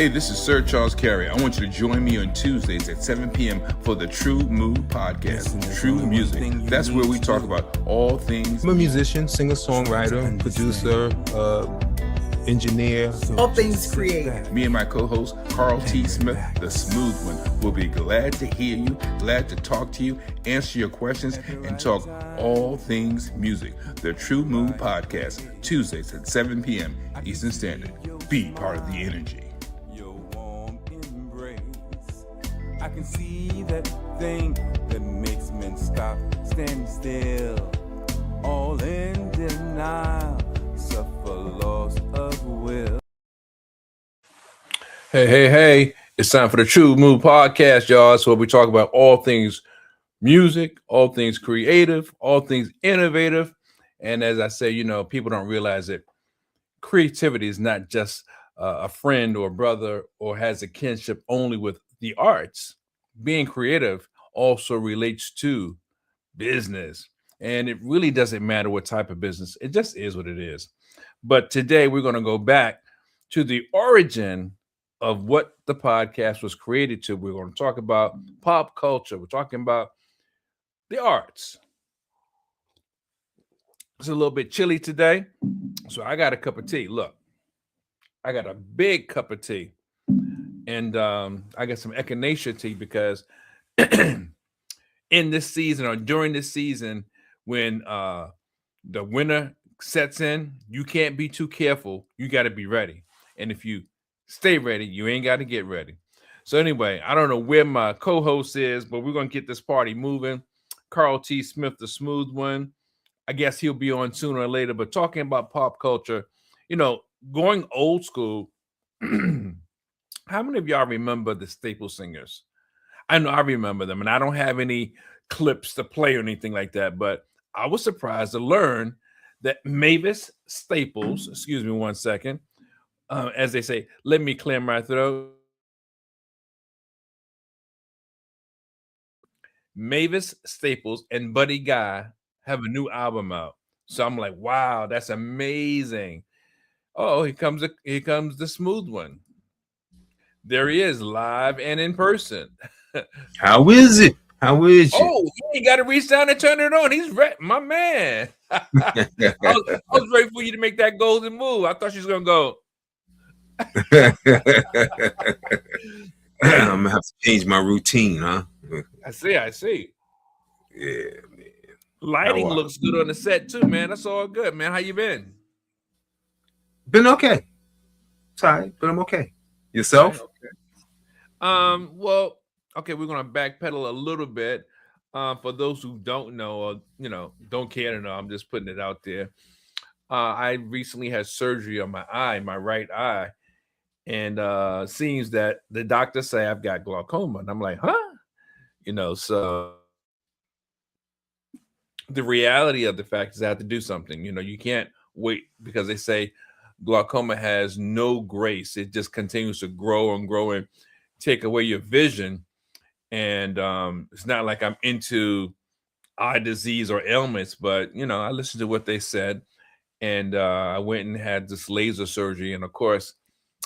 Hey, this is Sir Charles Carey. I want you to join me on Tuesdays at 7 p.m. for the Tru-Mu podcast, True Music. That's where we talk about all things. I'm a musician, singer-songwriter, producer, engineer. All things creative. Me and my co-host, Carl T. Smith, the smooth one, will be glad to hear you, glad to talk to you, answer your questions, and talk all things music. The Tru-Mu podcast, Tuesdays at 7 p.m. Eastern Standard. Be part of the energy. I can see that thing that makes men stop, stand still, all in denial, suffer loss of will. Hey, it's time for the Tru-Mu podcast, y'all. So we talk about all things music, all things creative, all things innovative. And as I say, people don't realize that creativity is not just a friend or brother or has a kinship only with the arts. Being creative also relates to business, and it really doesn't matter what type of business. It just is what it is. But today we're going to go back to the origin of what the podcast was created to. We're going to talk about pop culture. We're talking about the arts. It's a little bit chilly today, so I got a cup of tea. Look, I got a big cup of tea. And I got some echinacea tea because in this season or during this season, when the winter sets in, you can't be too careful. You got to be ready. And if you stay ready, you ain't got to get ready. So anyway, I don't know where my co-host is, but we're going to get this party moving. Carl T. Smith, the smooth one. I guess he'll be on sooner or later. But talking about pop culture, going old school, how many of y'all remember the staple singers? I know I remember them, and I don't have any clips to play or anything like that, but I was surprised to learn that Mavis Staples, excuse me one second, as they say, let me clear my throat. Mavis Staples and Buddy Guy have a new album out. So I'm like, wow, that's amazing. Oh, here comes the smooth one. There he is, live and in person. How is it? How is it? Oh, you got to reach down and turn it on. He's ready, my man. I was ready for you to make that golden move. I thought she was going to go. I'm going to have to change my routine, huh? I see. Yeah, man. Lighting looks good on the set, too, man. That's all good, man. How you been? Been okay. Sorry, but I'm okay. Yourself? Okay. Well, okay, we're gonna backpedal a little bit. For those who don't know or don't care to know, I'm just putting it out there. I recently had surgery on my eye, my right eye, and seems that the doctor say I've got glaucoma, and I'm like, huh? So the reality of the fact is I have to do something. You can't wait because they say glaucoma has no grace. It just continues to grow and grow and take away your vision. And it's not like I'm into eye disease or ailments, but I listened to what they said, and I went and had this laser surgery. And of course,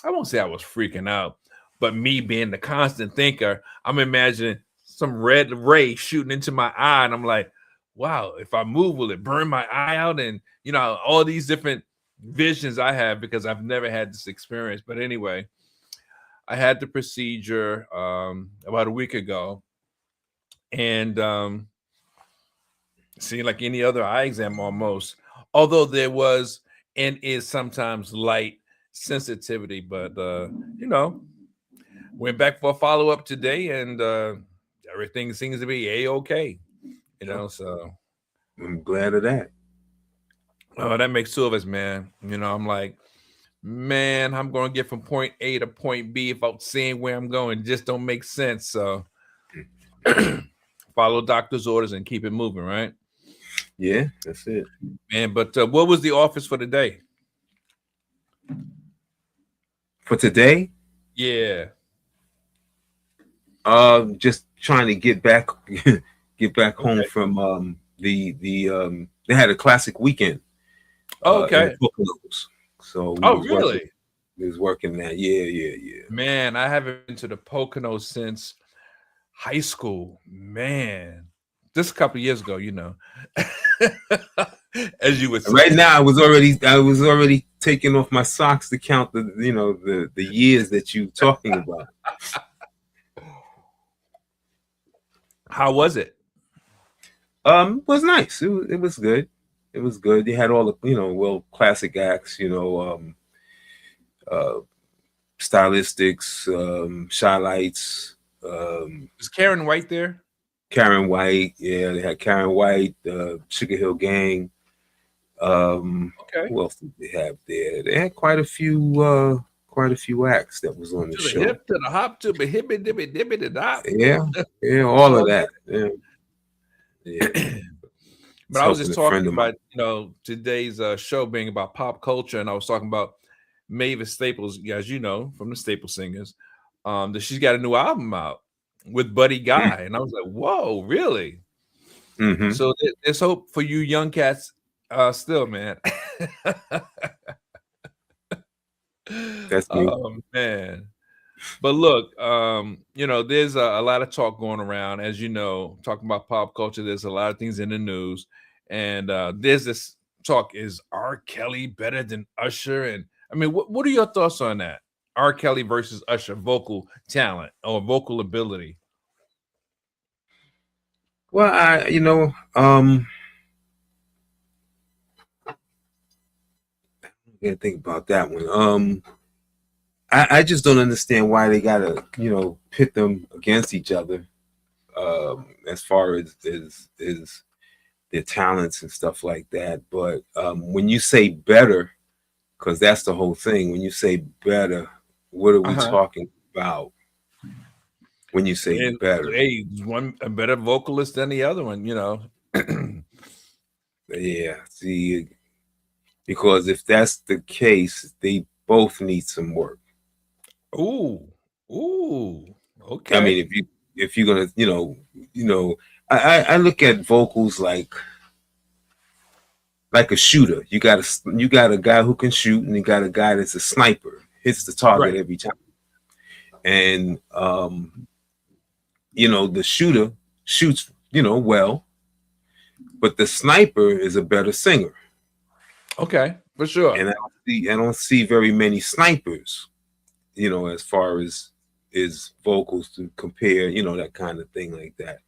I won't say I was freaking out, but me being the constant thinker, I'm imagining some red ray shooting into my eye, and I'm like, wow, if I move, will it burn my eye out? And all these different visions I have because I've never had this experience. But anyway, I had the procedure about a week ago, and seemed like any other eye exam almost, although there was and is sometimes light sensitivity. But went back for a follow-up today, and everything seems to be a-okay. So I'm glad of that. Oh, that makes two of us, man. I'm like, man, I'm going to get from point A to point B without seeing where I'm going. It just don't make sense. So follow doctor's orders and keep it moving, right? Yeah, that's it. Man, but what was the office for today? For today? Yeah. Just trying to get back home from they had a classic weekend. Okay. So really? He was working that. Yeah. Man, I haven't been to the Poconos since high school. Man, just a couple of years ago, as you would say. Right now, I was already taking off my socks to count the years that you're talking about. How was it? Was nice. It was good. It was good. They had all the classic acts. Stylistics, Shy Lights. Was Karen White there? Karen White, yeah, they had Karen White, Sugar Hill Gang. Okay. Who else did they have there? They had quite a few acts that was on the show. Hip to the hop to the hippy dippy dippy the dop. Yeah, all of that. Yeah. But I was just talking about today's show being about pop culture, and I was talking about Mavis Staples, as you know, from the Staple Singers, that she's got a new album out with Buddy Guy, and I was like, "Whoa, really?" Mm-hmm. So there's hope for you young cats, still, man. That's me. Oh man. But look, there's a lot of talk going around, as you know, talking about pop culture. There's a lot of things in the news, and there's this talk: is R. Kelly better than Usher? And I mean, what are your thoughts on that? R. Kelly versus Usher, vocal talent or vocal ability? Well, I gotta think about that one. I just don't understand why they gotta, pit them against each other, as far as their talents and stuff like that. But when you say better, because that's the whole thing. When you say better, what are we talking about? When you say better, hey, one a better vocalist than the other one, Yeah, see, because if that's the case, they both need some work. Ooh, okay. I mean, if you're gonna, I look at vocals like a shooter. You got a guy who can shoot, and you got a guy that's a sniper, hits the target every time. And the shooter shoots, well, but the sniper is a better singer. Okay, for sure. And I don't see very many snipers, as far as vocals to compare, that kind of thing like that.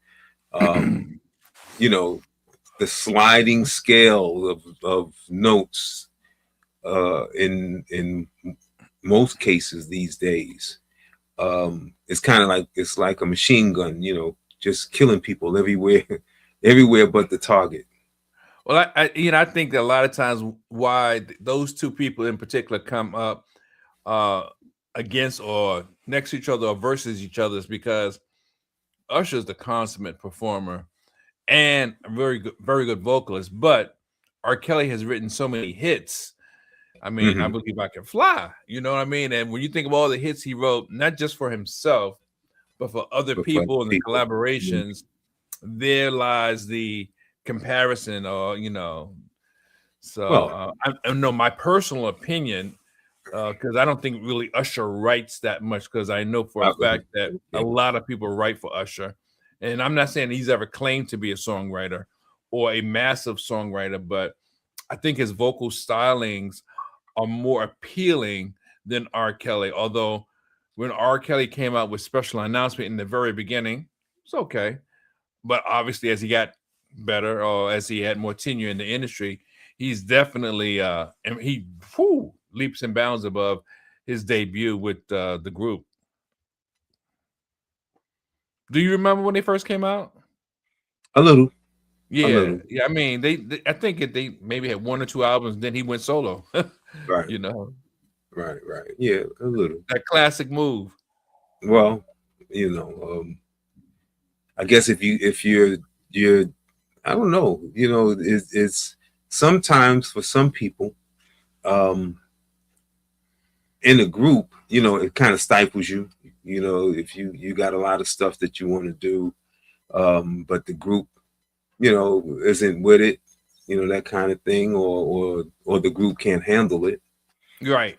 The sliding scale of notes in most cases these days, it's kind of like a machine gun, just killing people everywhere but the target. Well, I think that a lot of times why those two people in particular come up against or next to each other or versus each other is because Usher's the consummate performer and a very good vocalist, but R. Kelly has written so many hits. I mean, I Believe I Can Fly, you know what I mean? And when you think of all the hits he wrote, not just for himself, but for other people and the collaborations, there lies the comparison, or so I know my personal opinion, because I don't think really Usher writes that much, because I know for a fact that a lot of people write for Usher, and I'm not saying he's ever claimed to be a songwriter or a massive songwriter, but I think his vocal stylings are more appealing than R. Kelly. Although when R. Kelly came out with Special Announcement in the very beginning, it's okay, but obviously as he got better, or as he had more tenure in the industry, he's definitely leaps and bounds above his debut with the group. Do you remember when they first came out? A little. Yeah. I mean, they I think they maybe had one or two albums, then he went solo. Right. Right. Yeah, a little. That classic move. Well, I guess if you're I don't know, it's sometimes for some people, in a group, it kind of stifles you, if you got a lot of stuff that you want to do, but the group, isn't with it, that kind of thing, or the group can't handle it. Right.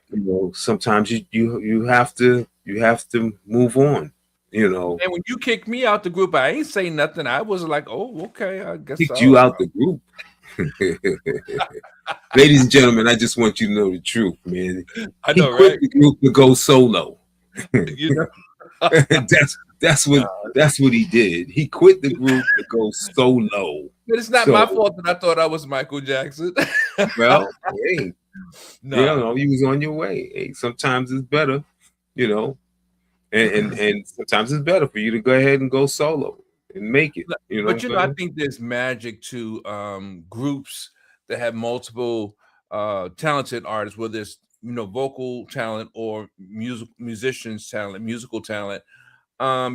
Sometimes you have to, you have to move on. You know, And when you kicked me out the group, I ain't say nothing. I was like, oh, okay, I guess kicked so. you out the group. Ladies and gentlemen, I just want you to know the truth, man. I He know, quit right? the group to go solo. You know, that's what he did. He quit the group to go solo. but it's not So, my fault that I thought I was Michael Jackson. well, hey, you No, know, you was on your way. Hey, sometimes it's better, you know, and sometimes it's better for you to go ahead and go solo and make it. You know but what I'm I saying? think there's magic to groups that have multiple talented artists, whether it's vocal talent or musicians talent, musical talent,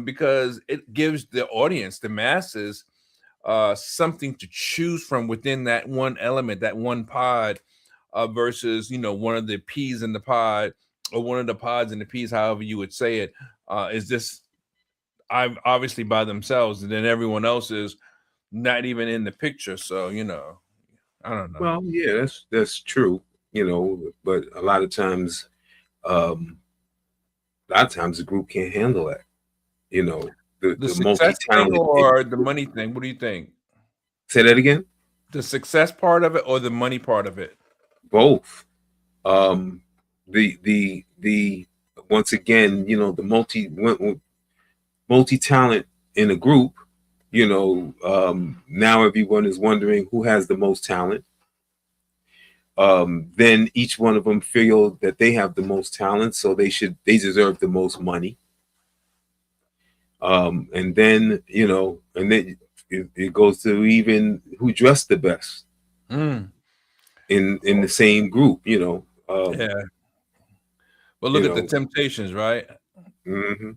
because it gives the audience, the masses, something to choose from within that one element, that one pod, versus one of the peas in the pod, or one of the pods in the peas, however you would say it, is this I'm obviously by themselves, and then everyone else is not even in the picture. So I don't know. Well, yeah, that's true, you know, but um, a lot of times the group can't handle that. You know, The the success thing multi-talented or the money thing? What do you think? say that again? The success part of it or the money part of it? Both. Um, the once again, you know, the multi-talent in a group, you know, now everyone is wondering who has the most talent. Then each one of them feel that they have the most talent, so they deserve the most money. And then it goes to even who dressed the best Mm, in the same group. You know, yeah. But you look at the know. Temptations, right? Hmm.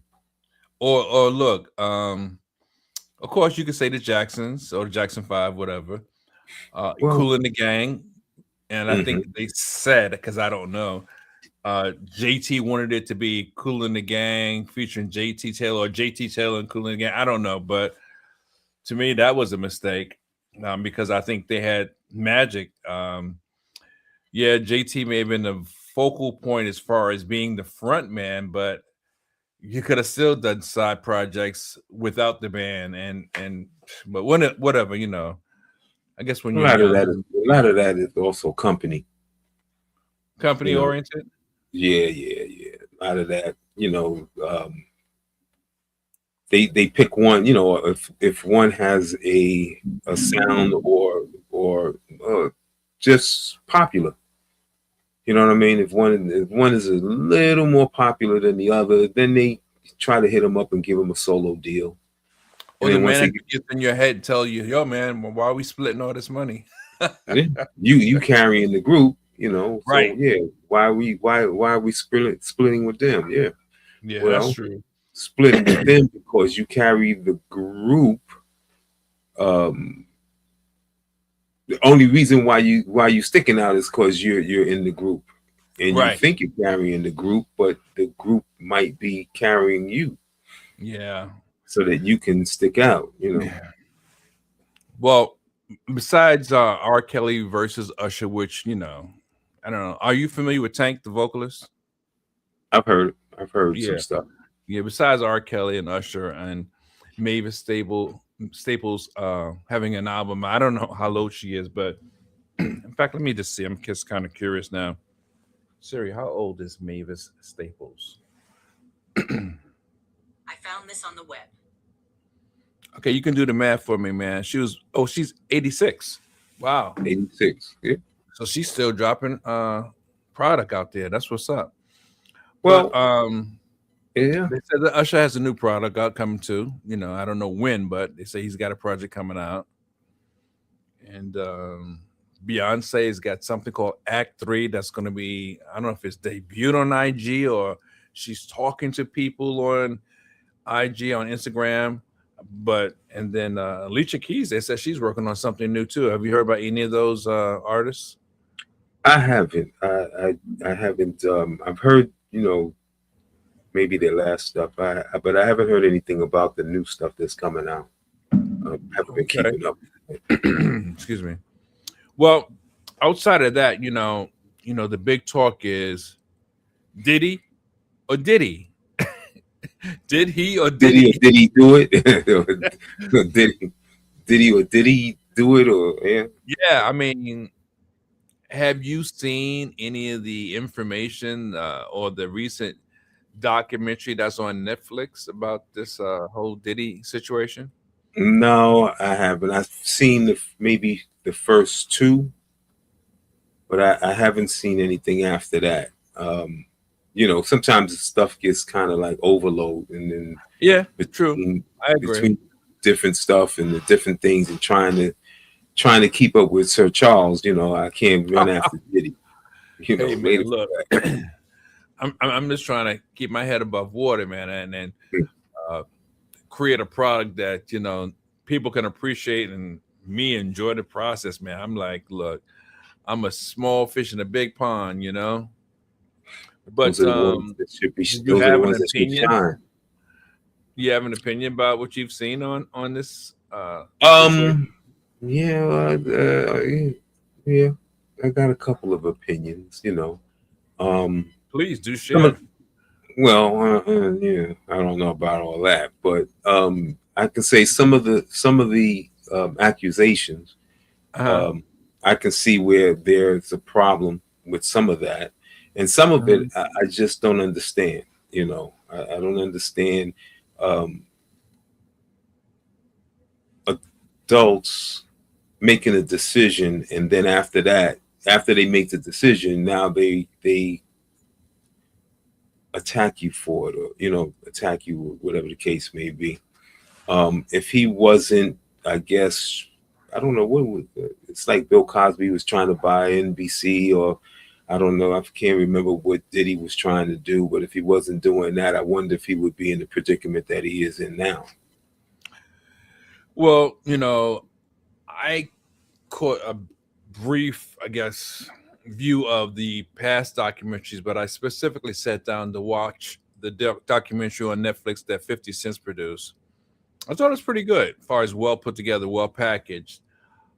Or look, of course you could say the Jacksons or the Jackson 5, whatever. Well, Cool in the Gang. And I hmm think they said, because I don't know, JT wanted it to be Cool in the Gang featuring JT Taylor, or JT Taylor and Cool in the Gang. I don't know, but to me that was a mistake, because I think they had magic. Yeah, JT may have been the focal point as far as being the front man, but you could have still done side projects without the band, and but whatever, I guess when a you're lot of young, that is also company. You company know, oriented. yeah. A lot of that, you know, they pick one. You know, if one has a sound or just popular. You know what I mean? If one is a little more popular than the other, then they try to hit them up and give them a solo deal. Or And the then once they manager get, gets in your head and tell you, yo, man, why are we splitting all this money? yeah, you carrying the group, you know. So Right. yeah, why are we splitting with them? Yeah, Yeah, that's well, true. splitting with them because you carry the group. Um, the only reason why you sticking out is because you're in the group and you Right. think you're carrying the group, but the group might be carrying you Yeah. so that you can stick out. You know, Yeah. Well, besides R. Kelly versus Usher, which, I don't know. Are you familiar with Tank, the vocalist? I've heard some Yeah. stuff. Yeah. Besides R. Kelly and Usher and Mavis Staples having an album. I don't know how low she is, but in fact, let me just see. I'm just kind of curious now. Siri, how old is Mavis Staples? I found this on the web. Okay, you can do the math for me, man. She's 86. Wow. 86. Yeah. So she's still dropping product out there. That's what's up. But Well, yeah. they said that Usher has a new product out coming too. I don't know when, but they say he's got a project coming out. And Beyonce's got something called Act 3 that's going to be, I don't know if it's debuted on IG or she's talking to people on IG, on Instagram. And then Alicia Keys, they said she's working on something new too. Have you heard about any of those artists? I haven't. I haven't. I've heard, maybe their last stuff. But I haven't heard anything about the new stuff that's coming out. I haven't been Okay. keeping up. Excuse me. Well, outside of that, the big talk is Diddy or Diddy. Did he or Did did he or he? did he do it? Or did he or did he do it? Or yeah. Yeah, I mean, have you seen any of the information or the recent documentary that's on Netflix about this whole Diddy situation? No, I haven't. I've seen maybe the first two, but I haven't seen anything after that. Sometimes the stuff gets kind of like overload, and then Yeah, true. between I agree. between different stuff and the different things, and trying to keep up with Sir Charles. I can't run after Diddy. Hey Later. man, look, I'm just trying to keep my head above water, man, and uh, create a product that people can appreciate and me enjoy the process, man. I'm like, look, I'm a small fish in a big pond. Those But are the ones that should be. do you Those are the have an ones that should opinion? shine. You have an opinion about what you've seen on this situation? Um. Yeah. Yeah. I got a couple of opinions. Um. Please do Some of, share. well, yeah. I don't know about all that, but I can say some of the accusations. Uh-huh. Um. I can see where there's a problem with some of that, and some of it Uh-huh. I just don't understand. I don't understand. Um, Adults making a decision, and then after that, after they make the decision, now they attack you for it, or attack you, whatever the case may be. If he wasn't, I guess, I don't know what was. It's like Bill Cosby was trying to buy NBC, or I don't know. I can't remember what Diddy was trying to do, but if he wasn't doing that, I wonder if he would be in the predicament that he is in now. Well, I caught a brief, I guess, view of the past documentaries, but I specifically sat down to watch the documentary on Netflix that 50 Cent produced. I thought it was pretty good, as far as well put together, well packaged.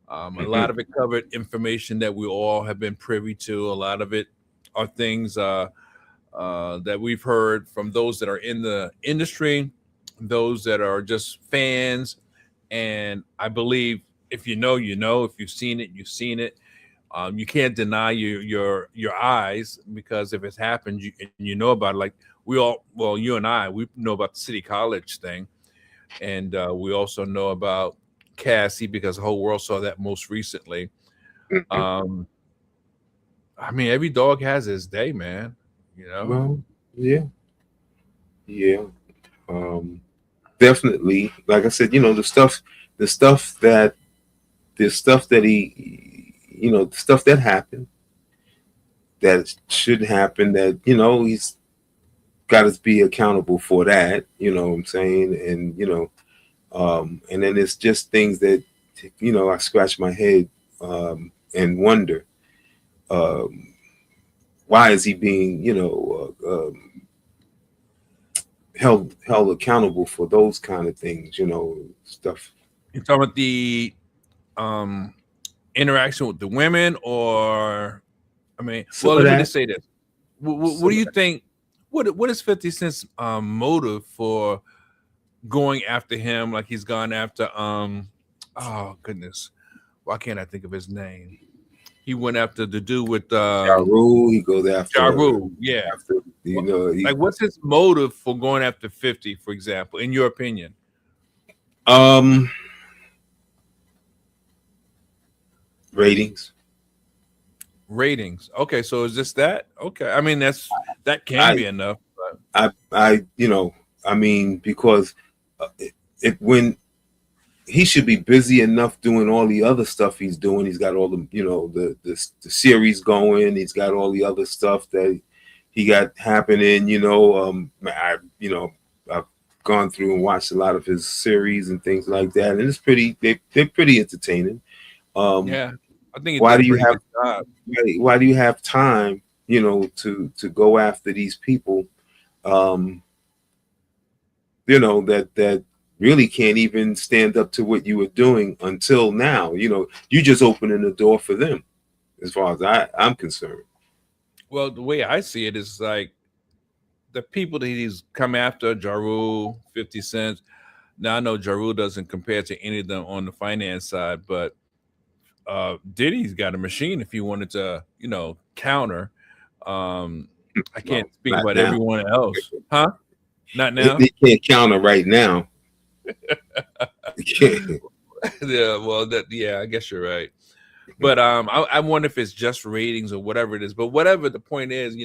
A lot Hmm. of it covered information that we all have been privy to. A lot of it are things that we've heard from those that are in the industry, those that are just fans. And I believe if you know, you know. If you've seen it, you've seen it. You can't deny your eyes, because if it's happened, and you know about it. Like we all, well, you and I, we know about the City College thing, and we also know about Cassie because the whole world saw that most recently. Um, I mean, every dog has his day, man. You know. Well, yeah, yeah. Um, Definitely. Like I said, the stuff that the stuff that the stuff that happened that should happen, that he's got to be accountable for that. You know what I'm saying? And then it's just things that I scratch my head and wonder, um, why is he being held accountable for those kind of things? Stuff. You're talking about the um interaction with the women, or I mean, Some well, of let me that. just say this. What Some do of you that. think? What is 50 Cent's motive for going after him like he's gone after oh goodness, why can't I think of his name? He went after the dude with Ja Rule, he goes Ja after Rule. Yeah. after he Like what's his motive for going after 50, for example, in your opinion? um ratings. Ratings. Okay, so is this that? Okay. I mean that can I be enough, but I mean, because when he should be busy enough doing all the other stuff he's doing. He's got all the series going. He's got all the other stuff that he got happening. I've gone through and watched a lot of his series and things like that, and they're pretty entertaining. Um, yeah, I think he why did do a you pretty have good job. why do you have time, to go after these people, um, that really can't even stand up to what you were doing until now? You just opening the door for them, as far as I'm concerned. Well, the way I see it is like the people that he's come after, Ja Rule, 50 Cent. Now I know Ja Rule doesn't compare to any of them on the finance side, but Diddy's got a machine if he wanted to, counter. I can't Well, speak not about now. everyone else, huh? Not They, now. they can't counter right now. They can't. Yeah, well, I guess you're right. But I wonder if it's just ratings or whatever it is. But whatever the point is,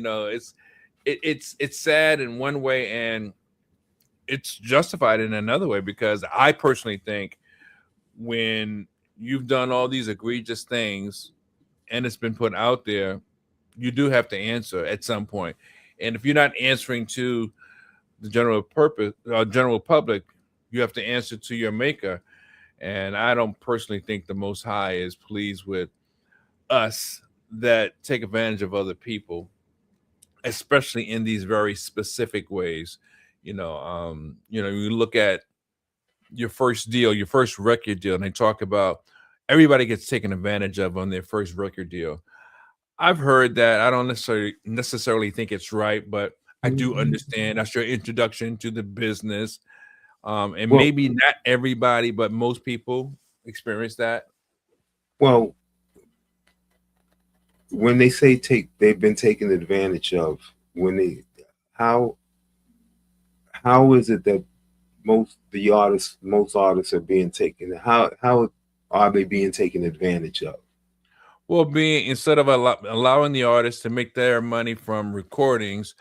it's sad in one way and it's justified in another way, because I personally think when you've done all these egregious things and it's been put out there, you do have to answer at some point. And if you're not answering to the general public, you have to answer to your maker. And I don't personally think the Most High is pleased with us that take advantage of other people, especially in these very specific ways. You look at your first deal, your first record deal, and they talk about everybody gets taken advantage of on their first record deal. I've heard that. I don't necessarily think it's right, but I do understand that's your introduction to the business. And Well, maybe not everybody, but most people experience that. well, when they say they've been taken advantage of. When they, how how is it that most artists are being taken? How are they being taken advantage of? Well, being instead of allowing the artists to make their money from recordings,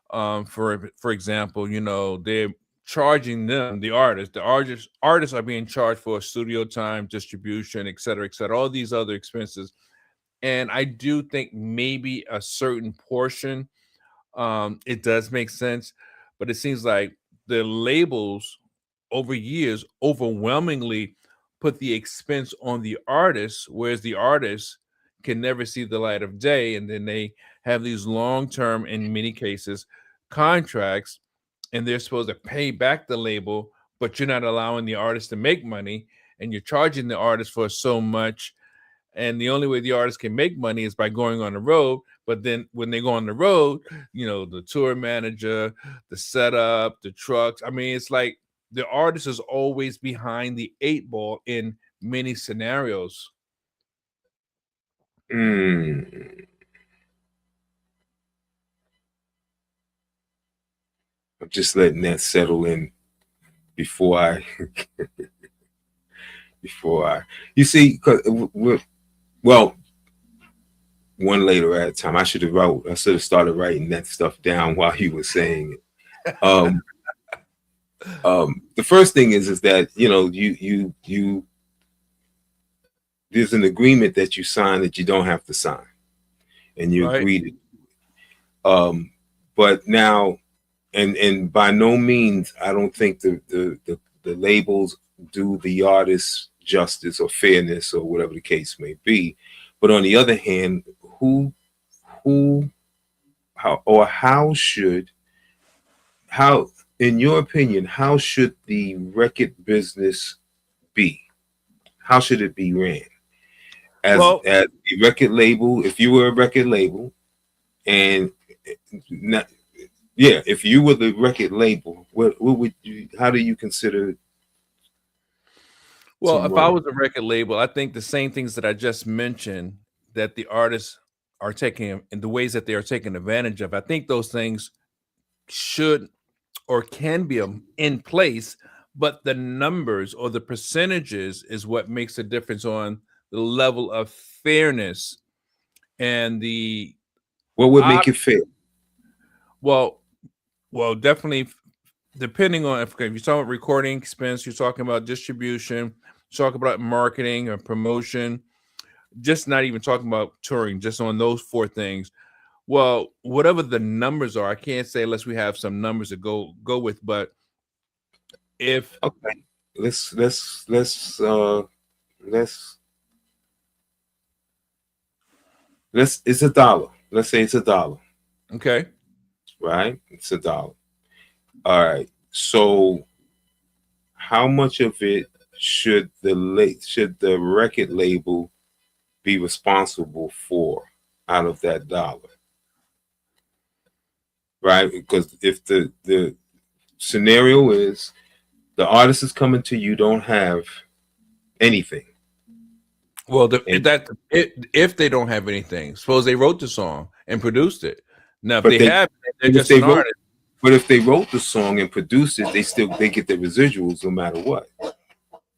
for example, they're charging them, the artists are being charged for studio time, distribution, et cetera, all these other expenses. And I do think maybe a certain portion, it does make sense, but it seems like the labels over years overwhelmingly put the expense on the artists, whereas the artists can never see the light of day. And then they have these long term, in many cases, contracts, and they're supposed to pay back the label, but you're not allowing the artist to make money, and you're charging the artist for so much. And the only way the artist can make money is by going on the road. But then when they go on the road, the tour manager, the setup, the trucks. I mean, it's like the artist is always behind the eight ball in many scenarios. Mm, I'm just letting that settle in before I before I. You see, because well, one later at a time. I should have started writing that stuff down while he was saying it. The first thing is that you there's an agreement that you sign that you don't have to sign, and you Right. agree to. But now, and by no means, I don't think the labels do the artist justice or fairness or whatever the case may be. But on the other hand, who how in your opinion, how should the record business be? How should it be ran? Well, As a record label, if you were a record label, and not, yeah, if you were the record label, what would you? How do you consider to if I run it? was a record label, I think the same things that I just mentioned that the artists are taking in the ways that they are taking advantage of. I think those things should or can be in place, but the numbers or the percentages is what makes a difference on the level of fairness and the What would ob- make it fair? well, definitely depending on if you're talking about recording expense, you're talking about distribution, you're talking about marketing or promotion, just not even talking about touring, just on those four things. Well, whatever the numbers are, I can't say unless we have some numbers to go with, but if Okay, let's it's a dollar. Let's say it's a dollar, okay. right? It's a dollar. All right. So how much of it should the record label be responsible for out of that dollar? right? Because if the scenario is the artist is coming to you, don't have anything. Well, And if they don't have anything, suppose they wrote the song and produced it. Now, if but they they have, they're but if just they an wrote artist. but if they wrote the song and produced it, they get the residuals no matter what,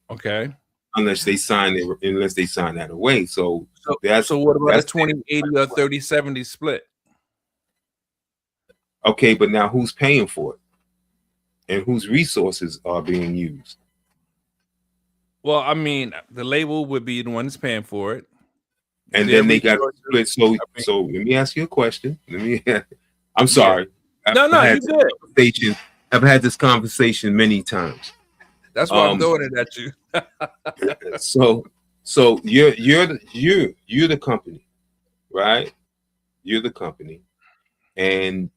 Okay. unless they sign that away. So So what about a that's 20/80 or 30/70 split? okay. But now who's paying for it, and whose resources are being used? Well, I mean, the label would be the one that's paying for it. And Their then they got to resources. split. So I mean, so let me ask you a question. I'm yeah. sorry. No, you good. I've had this conversation many times. That's why I'm throwing it at you. So you're the company, right? You're the company, and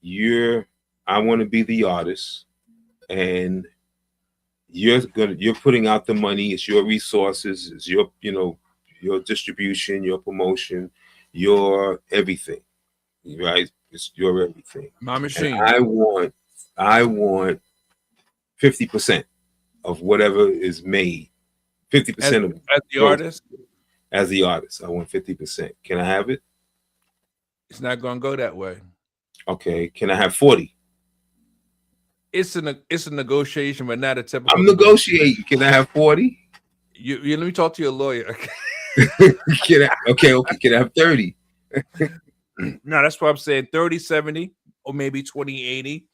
I want to be the artist, and you're putting out the money. It's your resources. It's your your distribution, your promotion, your everything, right? It's your everything. My And machine. I want 50% of whatever is made. 50% of As the growth. artist, As the artist, I want 50%. Can I have it? it's not going to go that way. Okay. Can I have 40? It's a negotiation, but not a typical. I'm negotiating. Can I have 40? You let me talk to your lawyer. Okay. Can I have 30? No, that's what I'm saying. 30/70 or maybe 20/80.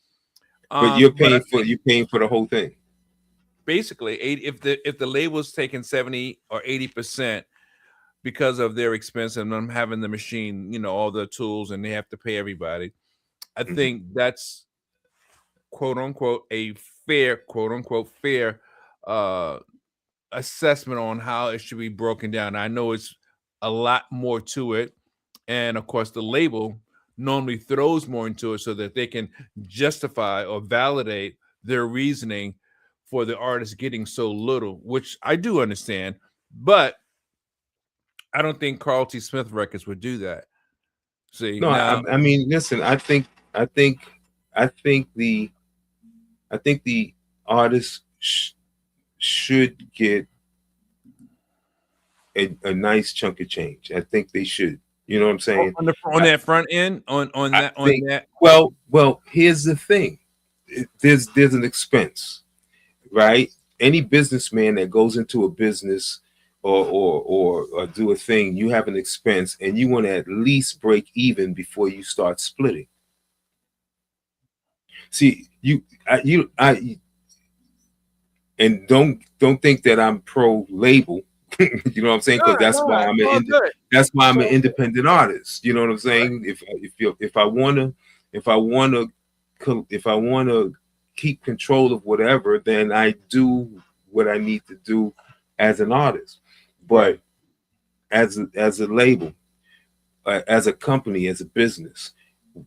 But you're paying for the whole thing. Basically, if the label's taking 70 or 80% because of their expense and them having the machine, all the tools, and they have to pay everybody, I think that's quote unquote fair assessment on how it should be broken down. I know it's a lot more to it, and of course the label normally throws more into it so that they can justify or validate their reasoning for the artist getting so little, which I do understand, but I don't think Carl T. Smith Records would do that. See, No, now I mean, listen. I think the artist should get a nice chunk of change. I think they should. You know what I'm saying? on that front end, on that. Well, here's the thing. There's an expense, right? Any businessman that goes into a business or do a thing, you have an expense, and you want to at least break even before you start splitting. See, and don't think that I'm pro label. You know what I'm saying? Because that's why I'm an independent artist. You know what I'm saying? Right. If I wanna keep control of whatever, then I do what I need to do as an artist. But as a label, as a company, as a business,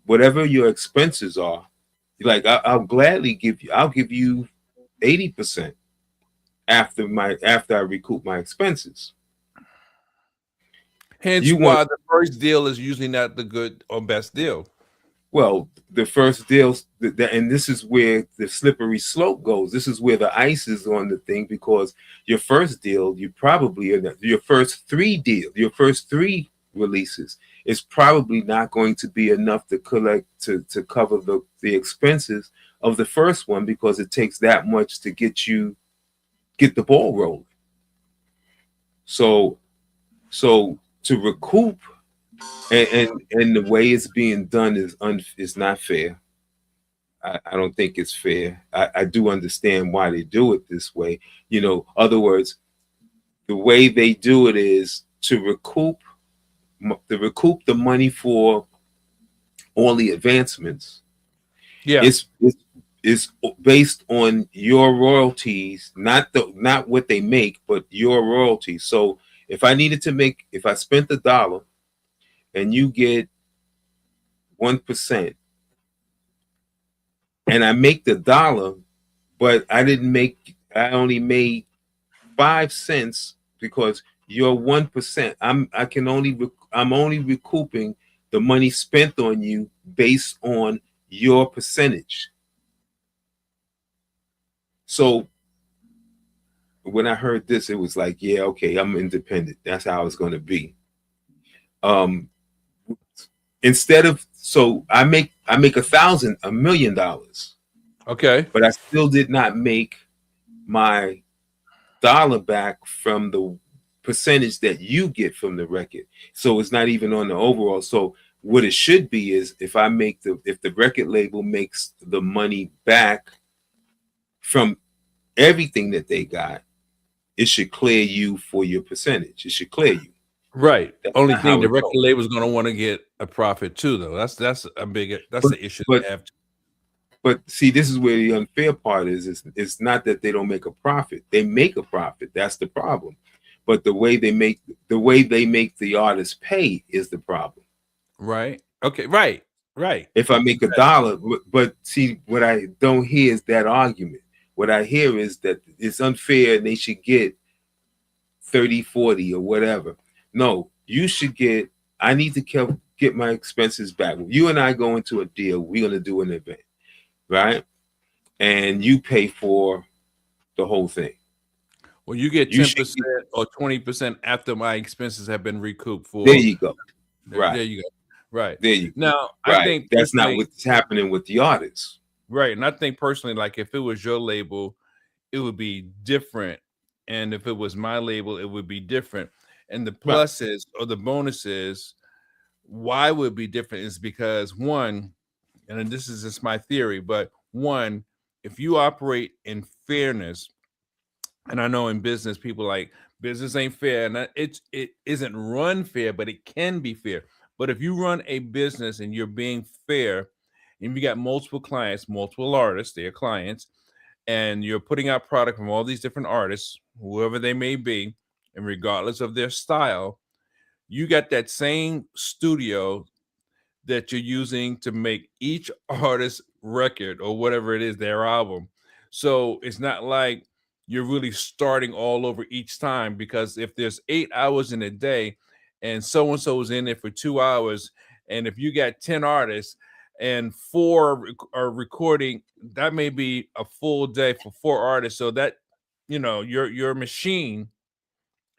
whatever your expenses are, like I'll gladly give you 80% after I recoup my expenses. Hence why the first deal is usually not the good or best deal. Well, the first deals, and this is where the slippery slope goes. This is where the ice is on the thing, because your first deal, your first three releases is probably not going to be enough to to cover the expenses of the first one, because it takes that much to get the ball rolling. So to recoup, and the way it's being done is not fair. I don't think it's fair. I do understand why they do it this way. Other words, the way they do it is to recoup the money for all the advancements. Yeah, it's based on your royalties, not what they make, but your royalties. So if I spent $1 and you get 1%, and I make the $1, but I only made 5 cents, because your 1%, I'm only recouping the money spent on you based on your percentage. So when I heard this, it was like, yeah, okay, I'm independent. That's how it's going to be. Instead of, so I make $1 million. Okay. But I still did not make my dollar back from the percentage that you get from the record. So it's not even on the overall. So what it should be is if the record label makes the money back from everything that they got, it should clear you for your percentage. It should clear you. Right. That's Only not thing how the it record goes. label is going to want to get a profit too, though. That's the issue they have. But see, this is where the unfair part is. It's not that they don't make a profit. They make a profit. That's the problem. But the way they make the artist pay is the problem. Right. Okay. Right. Right. If I make $1, but see, what I don't hear is that argument. What I hear is that it's unfair and they should get 30, 40 or whatever. No, you should get, I need to get my expenses back. When you and I go into a deal, we're going to do an event, right? And you pay for the whole thing. Well, you get 10% or 20% after my expenses have been recouped for. There you go. Right. There you go. Right. There you go. Now, right. I think that's not what's happening with the artists. Right. And I think personally, like if it was your label, it would be different. And if it was my label, it would be different. And the pluses or the bonuses, why would it be different is because one, and this is just my theory, but one, if you operate in fairness, and I know in business, people like business ain't fair, and it isn't run fair, but it can be fair. But if you run a business and you're being fair, and you got multiple clients, multiple artists, they're clients, and you're putting out product from all these different artists, whoever they may be, and regardless of their style, you got that same studio that you're using to make each artist record or whatever it is, their album. So it's not like you're really starting all over each time, because if there's 8 hours in a day and so-and-so is in it for 2 hours, and if you got 10 artists and 4 are recording, that may be a full day for 4 artists. So that, your machine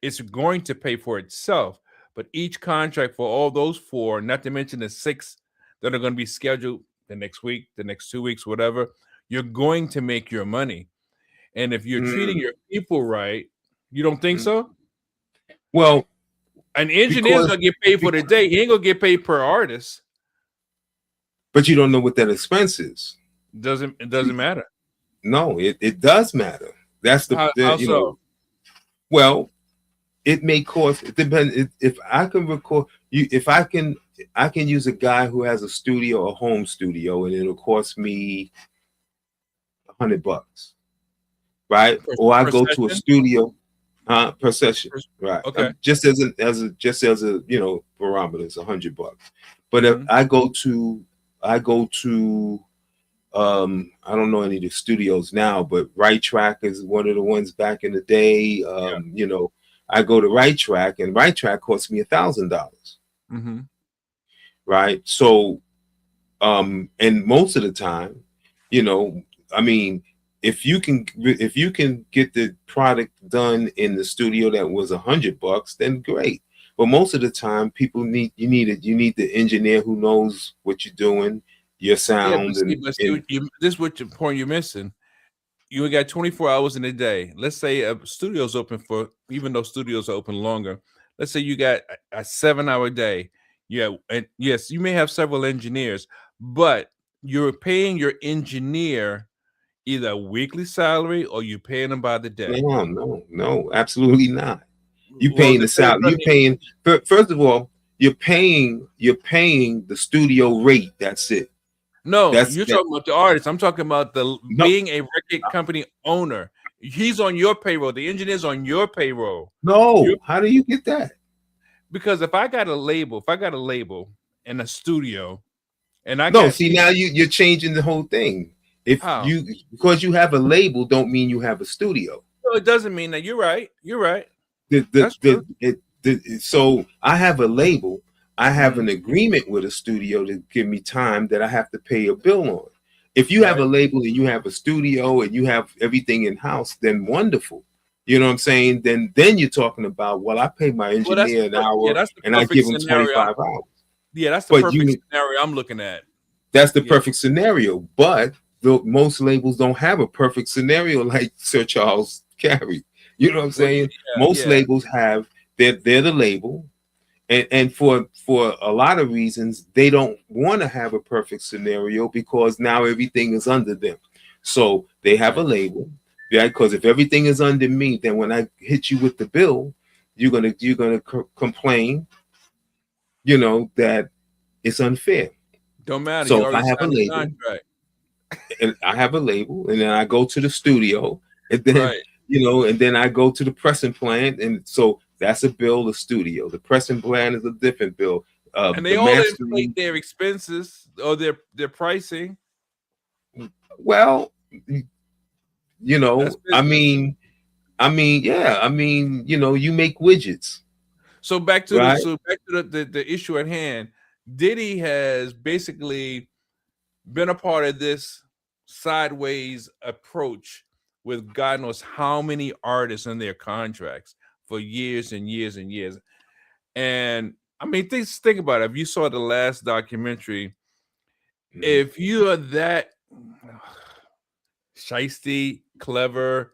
is going to pay for itself. But each contract for all those 4, not to mention the 6 that are going to be scheduled the next week, the next 2 weeks, whatever, you're going to make your money. And if you're treating your people right, you don't think so? Well, an engineer's going to get paid for the day. He ain't going to get paid per artist. But you don't know what that expense is. It doesn't matter. No, it does matter. That's how so? Well, it may cost. It depends. If I can record you, if I can use a guy who has a studio, a home studio, and it'll cost me $100, right? Or I go to a studio, per session, right? Okay. Just as a barometer, it's $100. But if I go to I don't know any of the studios now, but Right Track is one of the ones back in the day. I go to Right Track, and Right Track costs me $1,000. Right. So, and most of the time, if you can get the product done in the studio that was $100, then great. But most of the time, people need the engineer who knows what you're doing, your sound. This is what your point you're missing. You got 24 hours in a day. Let's say a studio's open even though studios are open longer. Let's say you got a 7-hour day. Yeah, and yes, you may have several engineers, but you're paying your engineer either a weekly salary or you're paying them by the day. No, absolutely not. You paying the salary. You're paying. First of all, you're paying the studio rate. That's it. No, you're talking about the artist. I'm talking about being a record company owner. He's on your payroll. The engineer's on your payroll. No, how do you get that? Because if I got a label and a studio, and now you're changing the whole thing. Because you have a label, don't mean you have a studio. No, it doesn't mean that. You're right. So I have a label. I have an agreement with a studio to give me time that I have to pay a bill on. If you have a label and you have a studio and you have everything in house, then wonderful. You know what I'm saying? Then you're talking about, well, I pay my engineer an hour and I give him 25 hours. Yeah, that's the perfect scenario I'm looking at. That's the perfect scenario. But most labels don't have a perfect scenario like Sir Charles Carey. You know what I'm saying? Most labels have, they're the label. And for a lot of reasons, they don't want to have a perfect scenario because now everything is under them. So they have a label, yeah. Because if everything is under me, then when I hit you with the bill, you're gonna complain, you know, that it's unfair. Don't matter. So if I have a label, and I have a label, and then I go to the studio, and then you know, and then I go to the pressing plant, and so. That's a bill, the studio. The pressing plan is a different bill. And they all inflate their expenses or their pricing. Well, you know, I mean, yeah, I mean, you know, you make widgets. So back to the issue at hand. Diddy has basically been a part of this sideways approach with God knows how many artists in their contracts for years and years and years. And I mean, think about it. If you saw the last documentary, if you are that shiesty, clever,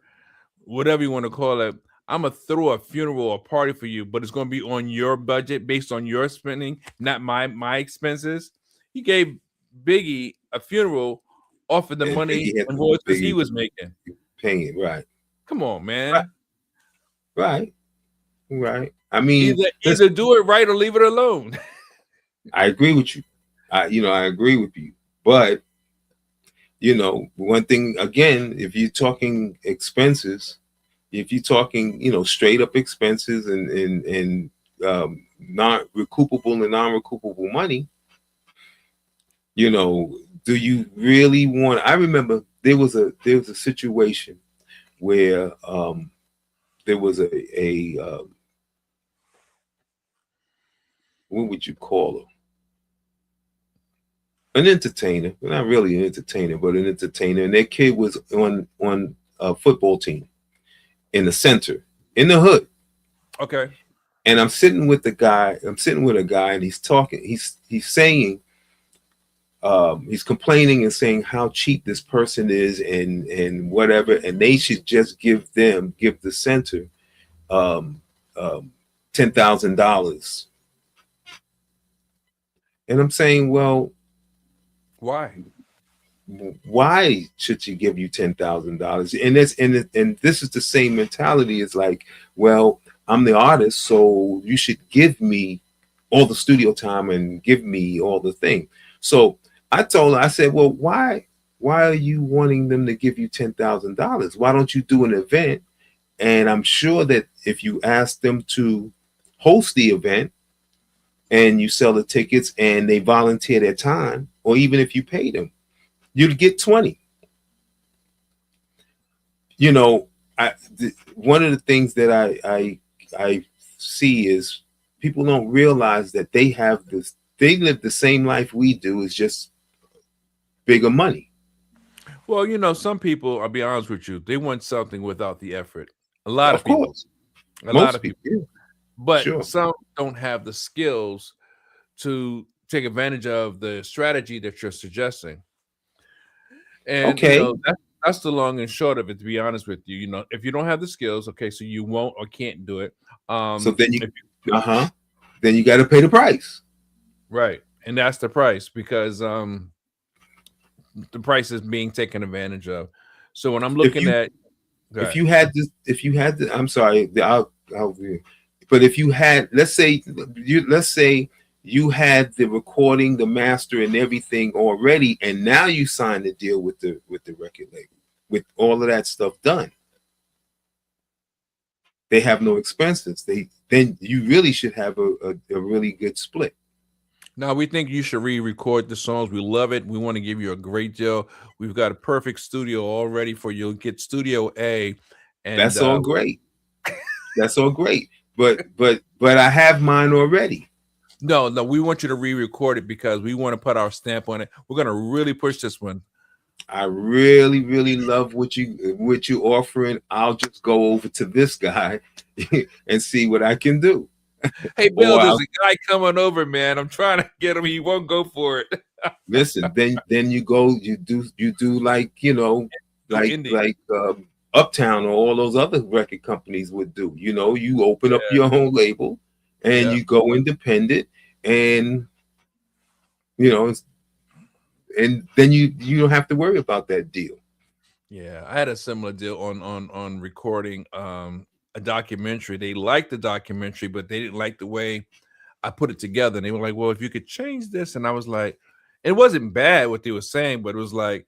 whatever you want to call it, I'm gonna throw a funeral or party for you, but it's gonna be on your budget based on your spending, not my expenses. He gave Biggie a funeral off of the money and royalties he was making. Paying, right. Come on, man. Right. I mean, either do it right or leave it alone. I agree with you. I agree with you. But you know, one thing again, if you're talking expenses, if you're talking, you know, straight up expenses and not recoupable and non-recoupable money, you know, do you really want? I remember there was a situation where there was a what would you call her? An entertainer, not really an entertainer, but an entertainer, and their kid was on a football team in the center, in the hood. Okay. And I'm sitting with a guy, and he's talking, he's saying, he's complaining and saying how cheap this person is and whatever, and they should just give the center $10,000. And I'm saying, well, why should you give you $10,000? And this is the same mentality. It's like, well, I'm the artist, so you should give me all the studio time and give me all the thing. So I told her, I said, well, why are you wanting them to give you $10,000? Why don't you do an event? And I'm sure that if you ask them to host the event and you sell the tickets and they volunteer their time, or even if you pay them, you'd get 20. You know, one of the things that I see is people don't realize that they live the same life we do, is just bigger money. Well, you know, some people, I'll be honest with you, they want something without the effort. A lot of people. A lot of people. Yeah. But some don't have the skills to take advantage of the strategy that you're suggesting. And you know, that's the long and short of it, to be honest with you. You know, if you don't have the skills, okay, so you won't or can't do it. So then then you got to pay the price. Right. And that's the price, because the price is being taken advantage of. So when I'm looking I'm sorry, but if you had, let's say you had the recording, the master, and everything already, and now you signed a deal with the record label with all of that stuff done. They have no expenses. Then you really should have a really good split. Now we think you should re-record the songs. We love it. We want to give you a great deal. We've got a perfect studio all ready for you. Get Studio A, and that's all great. That's all great. But I have mine already. No, we want you to re-record it because we want to put our stamp on it. We're gonna really push this one. I really, really love what you offering. I'll just go over to this guy and see what I can do. Hey, Bill, Or there's a guy coming over, man. I'm trying to get him. He won't go for it. listen, then you go, you do like Indie. Uptown or all those other record companies would do. You open up your own label and you go independent, and and then you don't have to worry about that deal. Yeah, I had a similar deal on recording a documentary. They liked the documentary, but they didn't like the way I put it together. And they were like, well, if you could change this. And I was like, it wasn't bad what they were saying, but it was like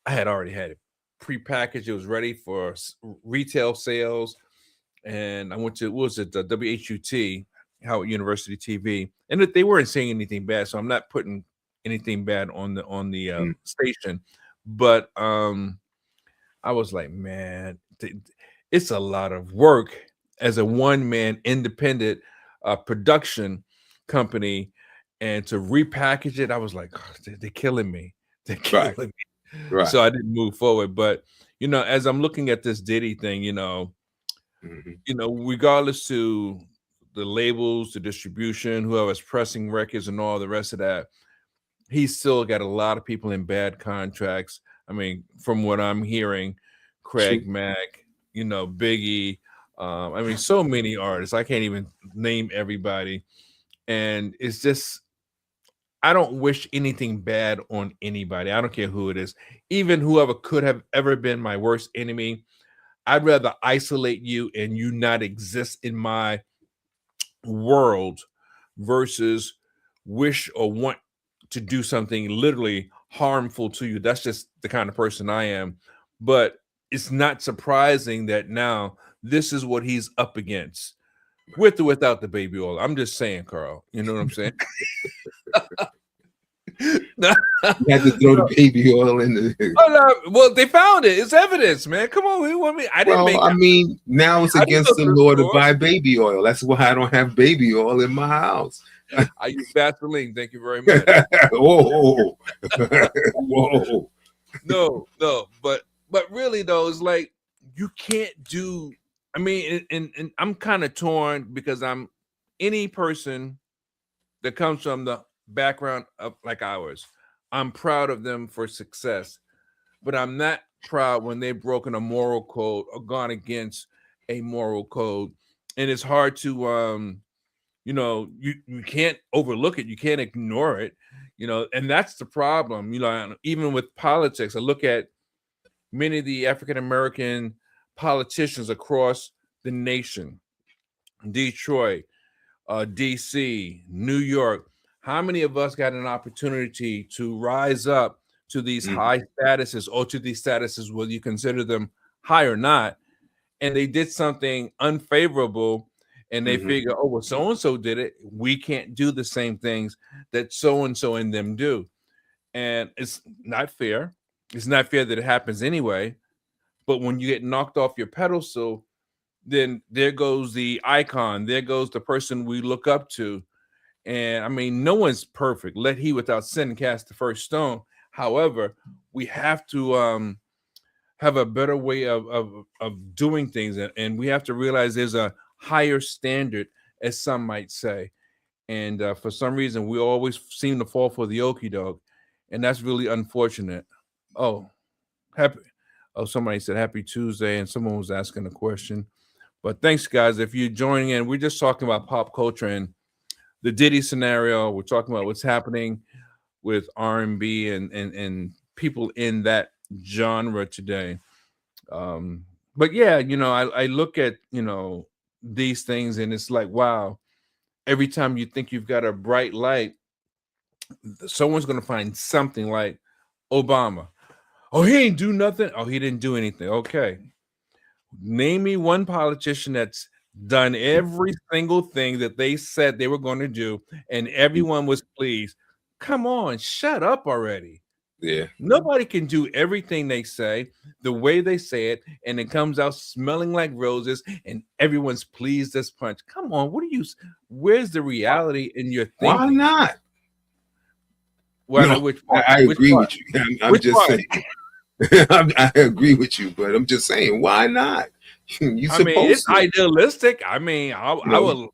I had already had it prepackaged. It was ready for retail sales. And I went to, what was it, the WHUT, Howard University TV. And they weren't saying anything bad. So I'm not putting anything bad on the station. But I was like, man, it's a lot of work as a one-man independent production company, and to repackage it, I was like, oh, they're killing me. They're killing me. Right. So I didn't move forward. But as I'm looking at this Diddy thing, regardless to the labels, the distribution, whoever's pressing records, and all the rest of that, he's still got a lot of people in bad contracts. I mean, from what I'm hearing, Craig Mack, Biggie, I mean, so many artists. I can't even name everybody. And it's just, I don't wish anything bad on anybody. I don't care who it is. Even whoever could have ever been my worst enemy, I'd rather isolate you and you not exist in my world versus wish or want to do something literally harmful to you. That's just the kind of person I am. But it's not surprising that now this is what he's up against, with or without the baby oil. I'm just saying, Carl. You know what I'm saying? No. You had to throw the baby oil in the. Oh, no. Well, they found it. It's evidence, man. Come on, we want me. I didn't make. I mean, now it's against the law to buy baby oil. That's why I don't have baby oil in my house. I use Vaseline. Thank you very much. Whoa, whoa. No, but really though, it's like you can't do. I mean, and I'm kind of torn because any person that comes from the background of like ours, I'm proud of them for success, but I'm not proud when they've broken a moral code or gone against a moral code. And it's hard to you can't overlook it, you can't ignore it, and that's the problem. Even with politics, I look at many of the African American politicians across the nation, Detroit, DC, New York. How many of us got an opportunity to rise up to these high statuses, or to these statuses, whether you consider them high or not, and they did something unfavorable, and they figure, oh, well, so-and-so did it, we can't do the same things that so-and-so and them do. And it's not fair. It's not fair that it happens anyway. But when you get knocked off your pedestal, then there goes the icon. There goes the person we look up to. And I mean, no one's perfect. Let he without sin cast the first stone. However, we have to have a better way of doing things. And we have to realize there's a higher standard, as some might say. And for some reason, we always seem to fall for the okie doke. And that's really unfortunate. Somebody said happy Tuesday, and someone was asking a question. But thanks, guys. If you're joining in, we're just talking about pop culture and the Diddy scenario. We're talking about what's happening with R&B and people in that genre today. But yeah, I look at, these things, and it's like, wow, every time you think you've got a bright light, someone's going to find something. Like Obama. Oh, he ain't do nothing. Oh, he didn't do anything. Okay. Name me one politician that's done every single thing that they said they were going to do, and everyone was pleased. Come on, shut up already. Yeah. Nobody can do everything they say the way they say it, and it comes out smelling like roses, and everyone's pleased as punch. Come on, what are you? Where's the reality in your Why thinking? not? Well, No, which part? I Which agree part? with you. I'm Which just part? saying. I agree with you, but I'm just saying, why not? You I mean, it's supposed to, idealistic. I mean, I, you I know. would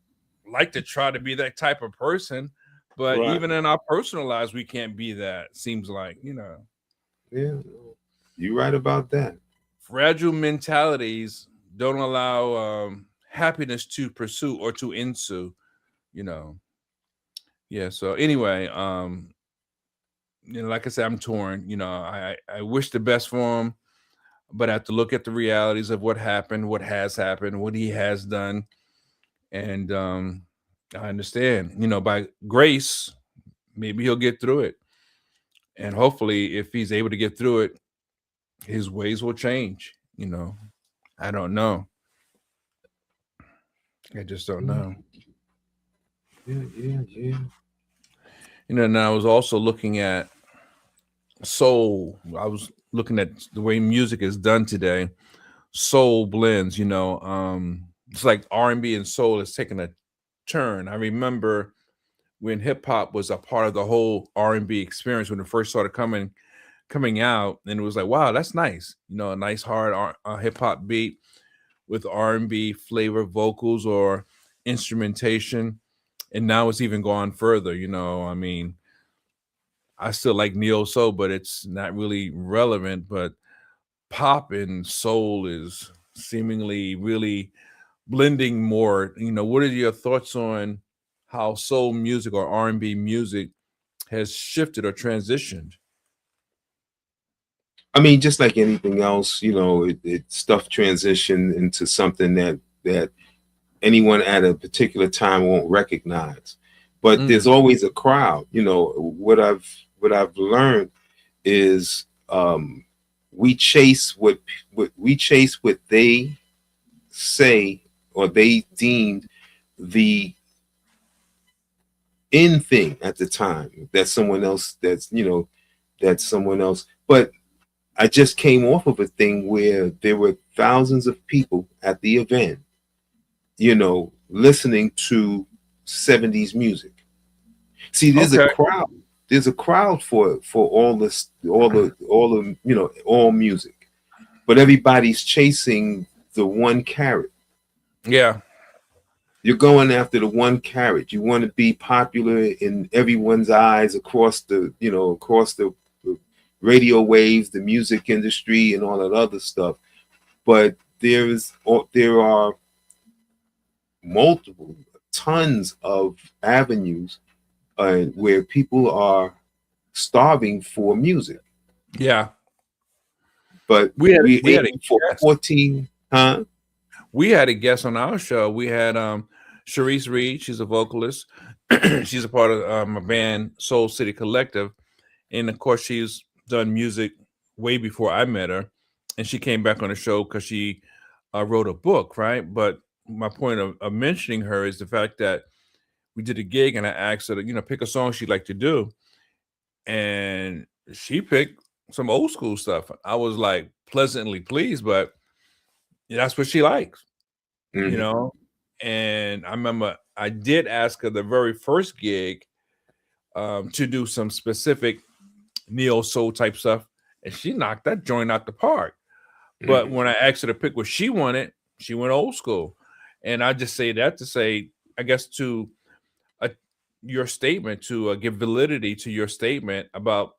like to try to be that type of person, but Right. even in our personal lives, we can't be that. Seems like, Yeah. You're right about that. fragile mentalities don't allow happiness to pursue or to ensue. You know, yeah. So anyway, like I said, I'm torn. I wish the best for him, but I have to look at the realities of what happened, what has happened, what he has done, and I understand. By grace, maybe he'll get through it, and hopefully, if he's able to get through it, his ways will change. I don't know. I just don't Yeah, know. yeah. And I was also looking at soul. I was looking at the way music is done today. Soul blends. It's like R&B and soul is taking a turn. I remember when hip hop was a part of the whole R&B experience when it first started coming out, and it was like, wow, that's nice. A nice hard hip hop beat with R&B flavor vocals or instrumentation. And now it's even gone further. I mean, I still like neo soul, but it's not really relevant. But pop and soul is seemingly really blending more. What are your thoughts on how soul music or R&B music has shifted or transitioned? I mean, just like anything else, it stuff transition into something that anyone at a particular time won't recognize. But Mm, there's always a crowd. What I've learned is we chase what they say or they deemed the in thing at the time. That's someone else. But I just came off of a thing where there were thousands of people at the event, listening to 70s music. See, there's a okay. crowd. There's a crowd for all this, all music. But everybody's chasing the one carrot. Yeah. You're going after the one carrot. You want to be popular in everyone's eyes across the radio waves, the music industry, and all that other stuff. But there are multiple, tons of avenues where people are starving for music. Yeah. But We had we're we had a aiming for guest. 14, huh? We had a guest on our show. We had Sharice Reed. She's a vocalist. She's a part of a band, Soul City Collective, and of course, she's done music way before I met her. And she came back on the show because she wrote a book, right? But my point of mentioning her is the fact that we did a gig, and I asked her to pick a song she'd like to do, and she picked some old school stuff. I was like pleasantly pleased, but that's what she likes. you Mhm. know. And I remember I did ask her the very first gig to do some specific neo soul type stuff, and she knocked that joint out the park. But Mhm. when I asked her to pick what she wanted, she went old school. And I just say that to say, I guess to uh, your statement, to give validity to your statement about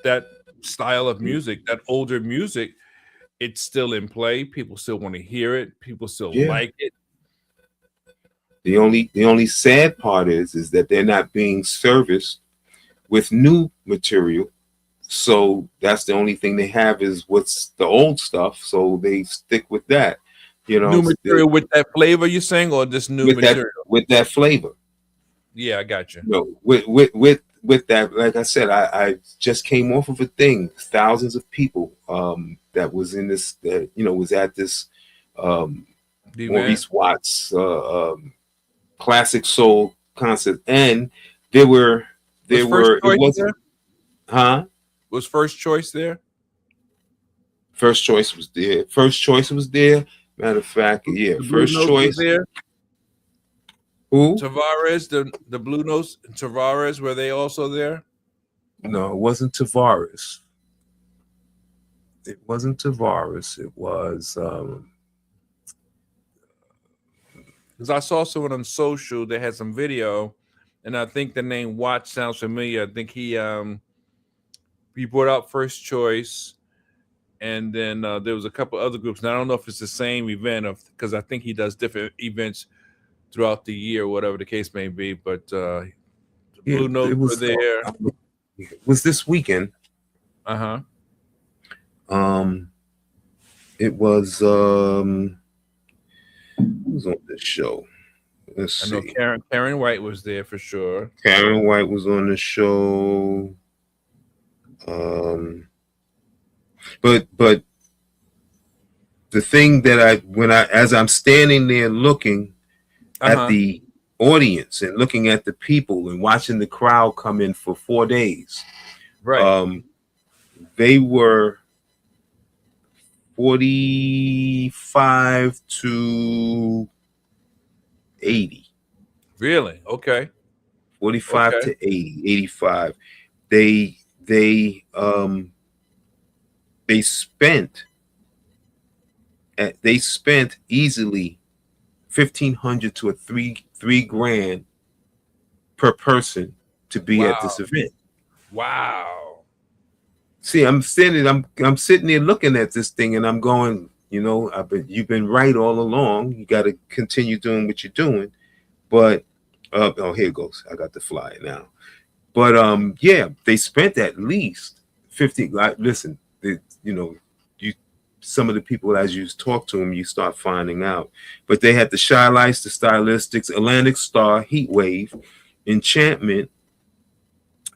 that style of music, that older music. It's still in play. People still want to hear it. People still Yeah. like it. The only sad part is that they're not being serviced with new material. So that's the only thing they have is what's the old stuff. So they stick with that, New material with that flavor you're saying, or just new material? with that flavor. Yeah, I got you. With that, like I said, I just came off of a thing. Thousands of people that was in this that was at this D-Man. Maurice Watts classic soul concert, and there Was were First it Choice wasn't, there? huh? Was First Choice there? First Choice was there. First Choice was there. Matter of fact, yeah, The Blue First Notes was Choice. there. Who? Tavares, the Blue Notes, Tavares, were they also there? No, it wasn't Tavares. It wasn't Tavares. It was Because I saw someone on social that had some video, and I think the name Watch sounds familiar. I think he brought out First Choice, and then there was a couple other groups. Now I don't know if it's the same event, because I think he does different events throughout the year, whatever the case may be. But Blue Notes were there. It was this weekend. It was who was on this show? Let's see. I know Karen White was there for sure. Karen White was on the show. But the thing that as I'm standing there looking at the audience and looking at the people and watching the crowd come in for 4 days, right? They were 45 to 80. Really? Okay. 45 to 80, 85. They spent easily $1,500 to $3,000 per person to be at this event. Wow. See, I'm sitting there looking at this thing, and I'm going, you've been right all along. You got to continue doing what you're doing. But here it goes. I got the flyer now. But yeah, they spent at least 50. Listen, some of the people, as you talk to them, you start finding out. But they had the Shy Lights, the Stylistics, Atlantic Star, Heat Wave, Enchantment,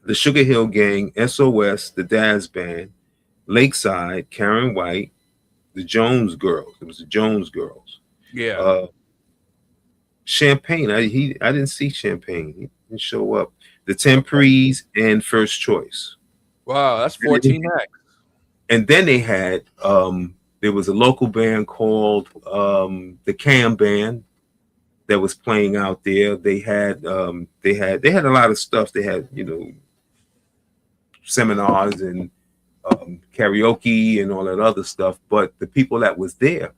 the Sugar Hill Gang, SOS, the Daz Band, Lakeside, Karen White, the Jones Girls. It was the Jones Girls. Yeah. Champagne. I didn't see Champagne. He didn't show up. The Temprees and First Choice. Wow, that's 14 acts. And then they had there was a local band called the Cam Band that was playing out there. They had a lot of stuff. They had seminars and karaoke and all that other stuff. But the people that was there,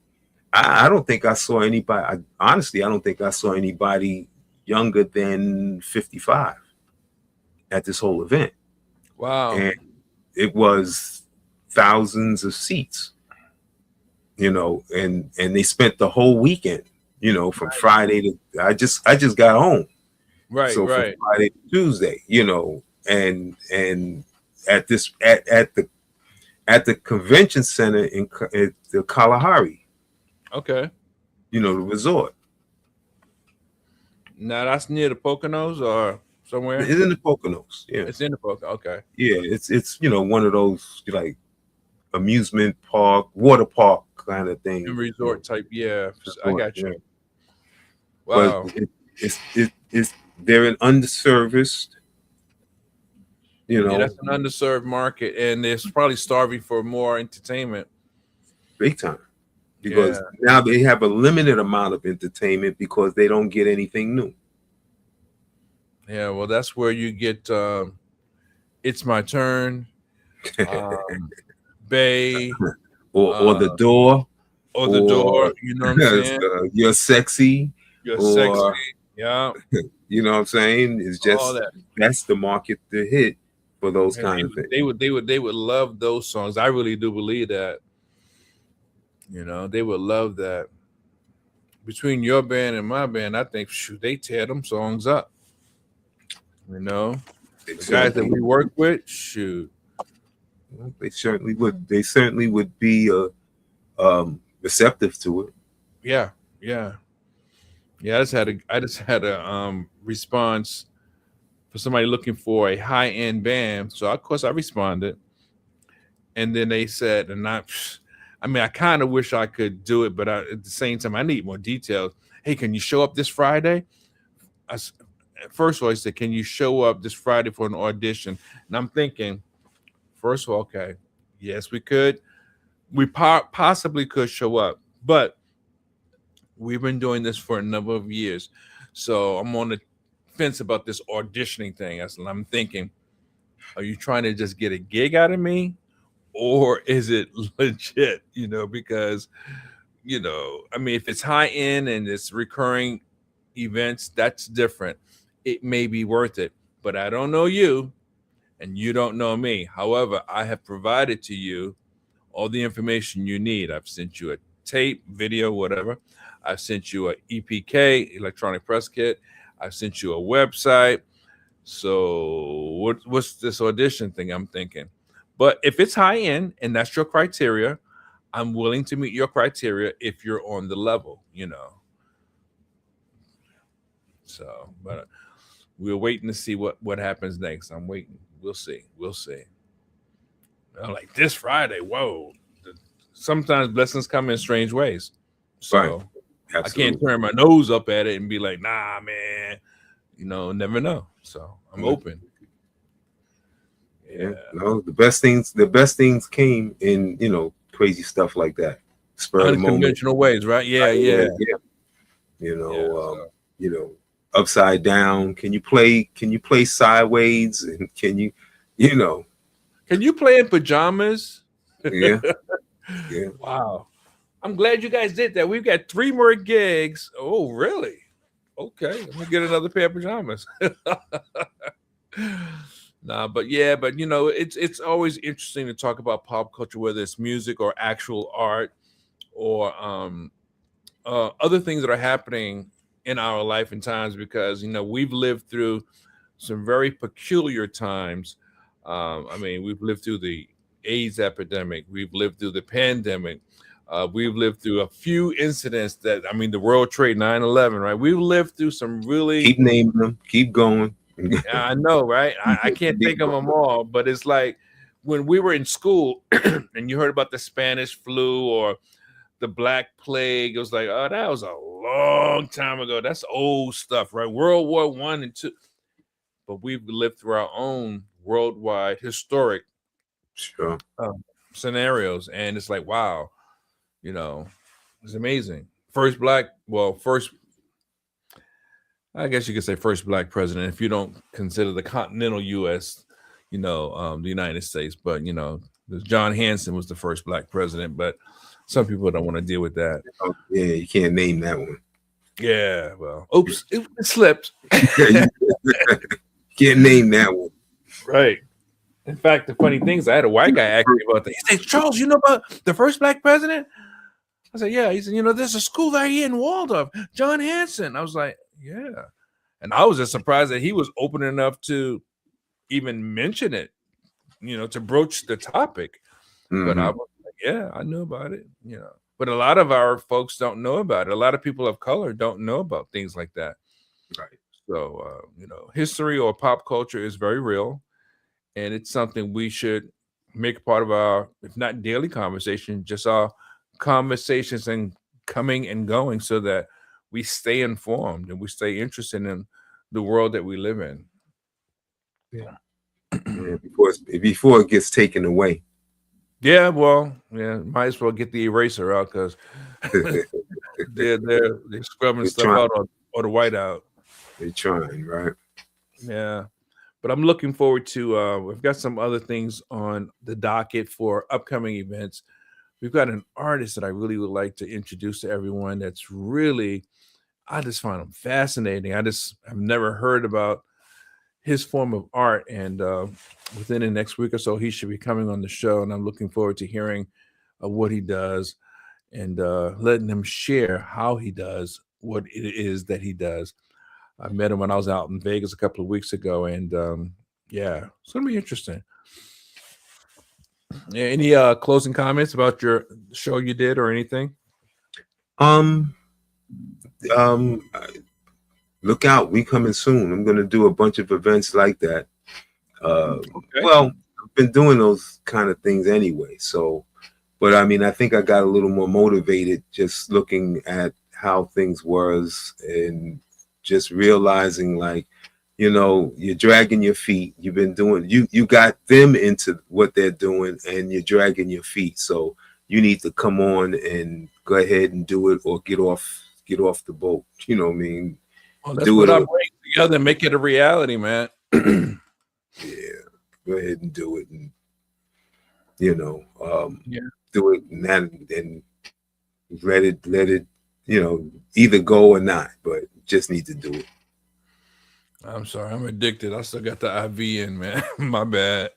I don't think I saw anybody. Honestly, I don't think I saw anybody younger than 55 at this whole event. Wow. And it was thousands of seats, and they spent the whole weekend, from Friday to I just got home. Right. So right. from Friday to Tuesday, and at the convention center at the Kalahari. Okay. The resort. Now that's near the Poconos or somewhere? It's in the Poconos. Yeah. It's in the Poconos. Okay. Yeah, it's one of those like amusement park, water park kind of thing. Resort type, yeah. Resort, I got you. Yeah. Wow. But it's they're an underserviced, Yeah, that's an underserved market, and they're probably starving for more entertainment. Big time. Because now they have a limited amount of entertainment because they don't get anything new. Yeah, well, that's where you get It's My Turn, Bay, or The Door. Or The Door, you know what I'm saying? You're Sexy. You're Sexy. Yeah. You know what I'm saying? It's just that's the market to hit for those kind of things. They would love those songs. I really do believe that. They would love that. Between your band and my band, I think they tear them songs up. The guys that we work with, shoot. Well, they certainly would. They certainly would be receptive to it. Yeah. I just had a response for somebody looking for a high-end band. So of course I responded, and then they said, I kind of wish I could do it, but at the same time I need more details. Hey, can you show up this Friday? First of all, I said, can you show up this Friday for an audition? And I'm thinking, First of all, okay, yes, we could. We possibly could show up, but we've been doing this for a number of years. So I'm on the fence about this auditioning thing. That's what I'm thinking. Are you trying to just get a gig out of me? Or is it legit? Because, I mean, if it's high end and it's recurring events, that's different. It may be worth it, but I don't know you and you don't know me. However, I have provided to you all the information you need. I've sent you a tape, video, whatever. I've sent you a EPK, electronic press kit. I've sent you a website. So what's this audition thing I'm thinking? But if it's high end and that's your criteria, I'm willing to meet your criteria if you're on the level, So, but we're waiting to see what happens next. I'm waiting. We'll see. Like this Friday, whoa. Sometimes blessings come in strange ways. So Right. I can't turn my nose up at it and be like, nah, man. Never know. So I'm open. Yeah. No, the best things came in, crazy stuff like that. Spur of the moment. Unconventional ways, right? Yeah. Upside down. Can you play sideways? And can you play in pajamas? Yeah. Yeah. Wow. I'm glad you guys did that. We've got 3 more gigs. Oh, really? Okay. Let me get another pair of pajamas. But it's always interesting to talk about pop culture, whether it's music or actual art or other things that are happening in our life and times, because we've lived through some very peculiar times. We've lived through the AIDS epidemic, we've lived through the pandemic, we've lived through a few incidents the World Trade 9/11, right? We've lived through some really, keep naming them, keep going. I know, right? I can't think of them all, but it's like when we were in school and you heard about the Spanish flu or the Black Plague, it was like, oh, that was a long time ago. That's old stuff, right? World War I and II. But we've lived through our own worldwide historic scenarios, and it's like, wow, it's amazing. I guess you could say first Black president if you don't consider the continental U.S., the United States. But, John Hanson was the first Black president, but some people don't want to deal with that. Oh, yeah, you can't name that one. Yeah, well, oops, it slipped. Can't name that one. Right. In fact, the funny thing is, I had a white guy ask me about that. He said, Charles, you know about the first Black president? I said, yeah. He said, there's a school right here in Waldorf, John Hanson. I was like, yeah. And I was just surprised that he was open enough to even mention it, to broach the topic. Mm-hmm. But I was like, yeah, I knew about it, But a lot of our folks don't know about it. A lot of people of color don't know about things like that. Right. So, history or pop culture is very real. And it's something we should make part of our, if not daily conversation, just our conversations and coming and going, so that we stay informed and we stay interested in the world that we live in. Yeah. Before it gets taken away. Yeah, well, might as well get the eraser out, because they're scrubbing stuff out or the whiteout. They're trying, right? Yeah. But I'm looking forward to, we've got some other things on the docket for upcoming events. We've got an artist that I really would like to introduce to everyone that's really, I just find him fascinating. I've never heard about his form of art. And within the next week or so, he should be coming on the show. And I'm looking forward to hearing what he does and letting him share how he does what it is that he does. I met him when I was out in Vegas a couple of weeks ago, and it's gonna be interesting. Any closing comments about your show you did or anything? Look out, we coming soon. I'm gonna do a bunch of events like that. Okay. Well, I've been doing those kind of things anyway. So, but I think I got a little more motivated just looking at how things was and just realizing, like, you know, you're dragging your feet. You've been doing, you got them into what they're doing, and you're dragging your feet. So you need to come on and go ahead and do it, or get off the boat. You know what I mean? Well, that's Do what it. I bring together and make it a reality, man. Yeah, go ahead and do it, and you know, do it and let it, you know, either go or not, but just need to do it. I'm sorry, I'm addicted. I still got the IV in, man. My bad.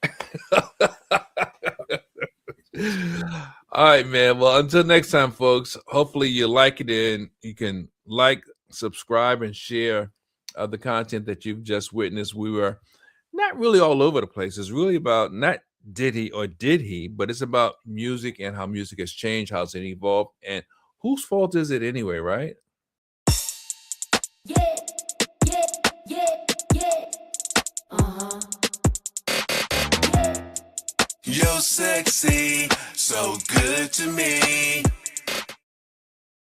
All right, man. Well, until next time, folks, hopefully you like it, and you can like, subscribe, and share the content that you've just witnessed. We were not really all over the place. It's really about not did he or did he, but it's about music and how music has changed, how it's evolved, and whose fault is it anyway, right? Yeah, yeah, yeah, yeah. You're sexy, so good to me.